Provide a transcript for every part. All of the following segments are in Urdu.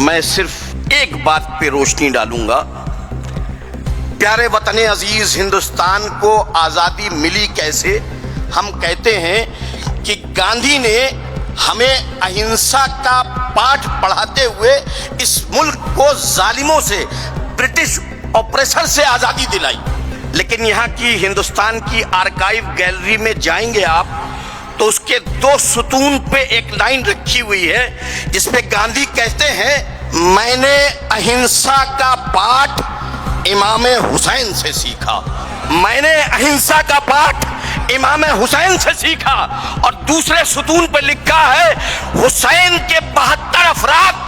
میں صرف ایک بات پہ روشنی ڈالوں گا۔ پیارے وطن عزیز ہندوستان کو آزادی ملی کیسے؟ ہم کہتے ہیں کہ گاندھی نے ہمیں اہنسا کا پاٹھ پڑھاتے ہوئے اس ملک کو ظالموں سے، برٹش آپریشر سے آزادی دلائی۔ لیکن یہاں کی ہندوستان کی آرکائیو گیلری میں جائیں گے آپ تو اس کے 2 ستون پہ ایک لائن رکھی ہوئی ہے جس پہ گاندھی کہتے ہیں، میں نے اہنسا کا پاٹھ امام حسین سے سیکھا۔ میں نے اہنسا کا پاٹھ امام حسین سے سیکھا۔ اور دوسرے ستون پہ لکھا ہے، حسین کے 72 افراد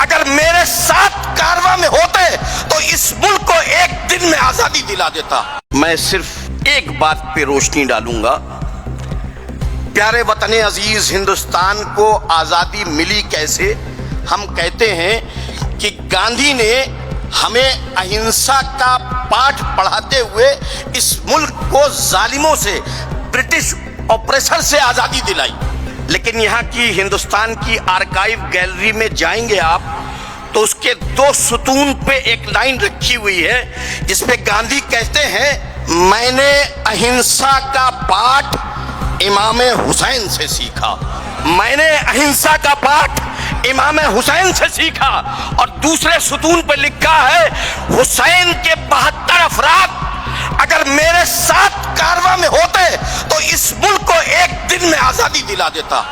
اگر میرے ساتھ کارواں میں ہوتے تو اس ملک کو ایک دن میں آزادی دلا دیتا۔ میں صرف ایک بات پہ روشنی ڈالوں گا۔ پیارے وطن عزیز ہندوستان کو آزادی ملی کیسے؟ ہم کہتے ہیں کہ گاندھی نے ہمیں اہنسا کا پاٹھ پڑھاتے ہوئے اس ملک کو ظالموں سے، برٹش آپریشر سے آزادی دلائی۔ لیکن یہاں کی ہندوستان کی آرکائیو گیلری میں جائیں گے آپ تو اس کے 2 ستون پہ ایک لائن رکھی ہوئی ہے جس پہ گاندھی کہتے ہیں، میں نے اہنسا کا پاٹھ امام حسین سے سیکھا۔ میں نے اہنسا کا پاٹھ امام حسین سے سیکھا۔ اور دوسرے ستون پہ لکھا ہے، حسین کے 72 افراد اگر میرے ساتھ کارواں میں ہوتے تو اس ملک کو ایک دن میں آزادی دلا دیتا۔